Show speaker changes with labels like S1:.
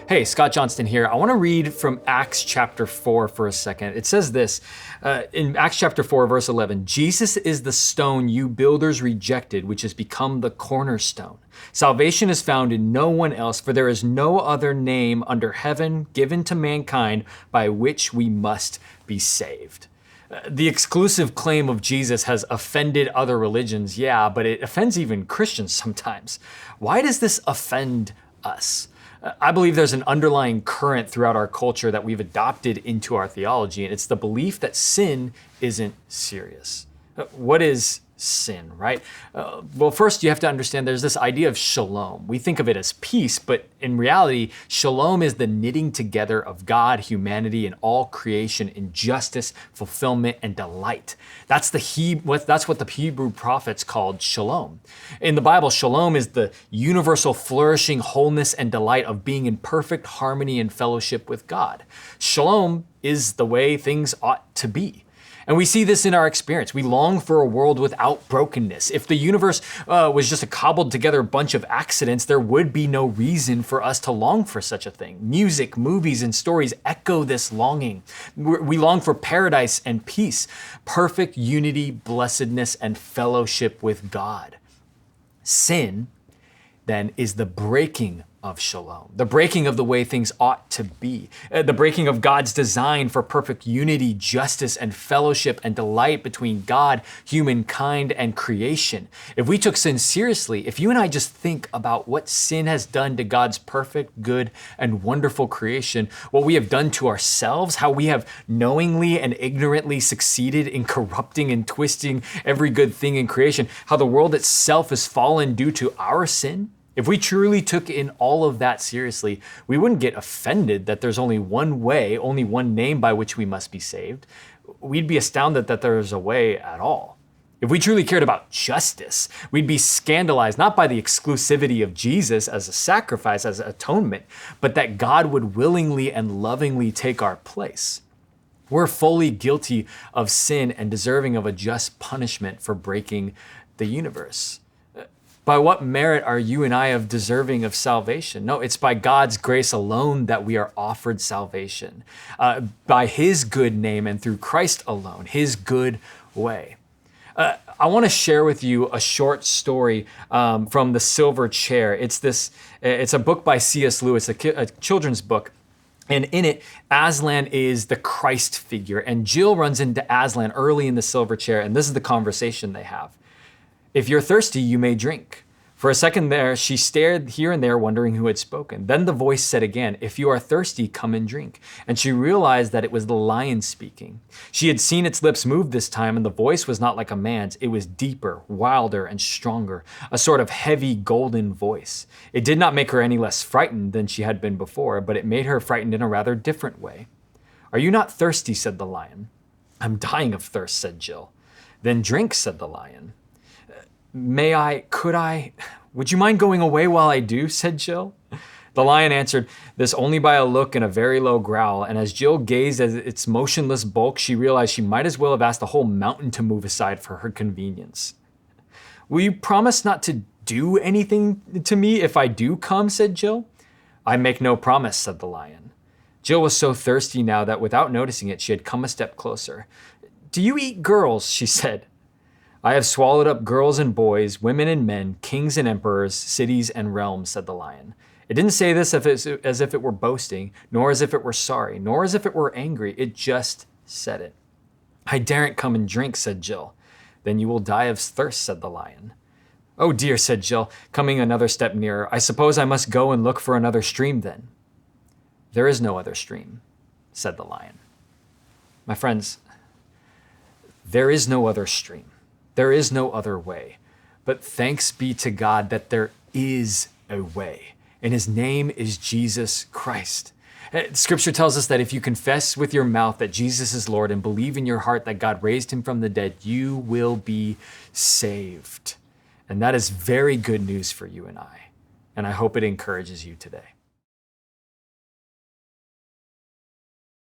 S1: Hey, Scott Johnston here. I want to read from Acts chapter 4 for a second. It says this in Acts chapter 4, verse 11, Jesus is the stone you builders rejected, which has become the cornerstone. Salvation is found in no one else, for there is no other name under heaven given to mankind by which we must be saved. The exclusive claim of Jesus has offended other religions, yeah, but it offends even Christians sometimes. Why does this offend us? I believe there's an underlying current throughout our culture that we've adopted into our theology, and it's the belief that sin isn't serious. What is sin, right? Well, first you have to understand there's this idea of shalom. We think of it as peace, but in reality, shalom is the knitting together of God, humanity, and all creation in justice, fulfillment, and delight. That's what the Hebrew prophets called shalom. In the Bible, shalom is the universal flourishing wholeness and delight of being in perfect harmony and fellowship with God. Shalom is the way things ought to be. And we see this in our experience. We long for a world without brokenness. If the universe was just a cobbled together bunch of accidents, there would be no reason for us to long for such a thing. Music, movies, and stories echo this longing. We long for paradise and peace, perfect unity, blessedness, and fellowship with God. Sin, then, is the breaking of shalom, the breaking of the way things ought to be, the breaking of God's design for perfect unity, justice, and fellowship and delight between God, humankind, and creation. If we took sin seriously, if you and I just think about what sin has done to God's perfect, good, and wonderful creation, what we have done to ourselves, how we have knowingly and ignorantly succeeded in corrupting and twisting every good thing in creation, how the world itself has fallen due to our sin, if we truly took in all of that seriously, we wouldn't get offended that there's only one way, only one name by which we must be saved. We'd be astounded that there's a way at all. If we truly cared about justice, we'd be scandalized not by the exclusivity of Jesus as a sacrifice, as atonement, but that God would willingly and lovingly take our place. We're fully guilty of sin and deserving of a just punishment for breaking the universe. By what merit are you and I deserving of salvation? No, it's by God's grace alone that we are offered salvation. By His good name and through Christ alone, His good way. I want to share with you a short story from The Silver Chair. It's a book by C.S. Lewis, a children's book. And in it, Aslan is the Christ figure. And Jill runs into Aslan early in The Silver Chair, and this is the conversation they have. If you're thirsty, you may drink. For a second there, she stared here and there, wondering who had spoken. Then the voice said again, if you are thirsty, come and drink. And she realized that it was the lion speaking. She had seen its lips move this time, and the voice was not like a man's. It was deeper, wilder, and stronger, a sort of heavy golden voice. It did not make her any less frightened than she had been before, but it made her frightened in a rather different way. Are you not thirsty? Said the lion. I'm dying of thirst, said Jill. Then drink, said the lion. Would you mind going away while I do? Said Jill. The lion answered this only by a look and a very low growl, and as Jill gazed at its motionless bulk, she realized she might as well have asked the whole mountain to move aside for her convenience. Will you promise not to do anything to me if I do come? Said Jill. I make no promise, said the lion. Jill was so thirsty now that without noticing it, she had come a step closer. Do you eat girls? She said. I have swallowed up girls and boys, women and men, kings and emperors, cities and realms, said the lion. It didn't say this as if it were boasting, nor as if it were sorry, nor as if it were angry. It just said it. I daren't come and drink, said Jill. Then you will die of thirst, said the lion. Oh dear, said Jill, coming another step nearer. I suppose I must go and look for another stream then. There is no other stream, said the lion. My friends, there is no other stream. There is no other way, but thanks be to God that there is a way, and His name is Jesus Christ. Scripture tells us that if you confess with your mouth that Jesus is Lord and believe in your heart that God raised Him from the dead, you will be saved. And that is very good news for you and I hope it encourages you today.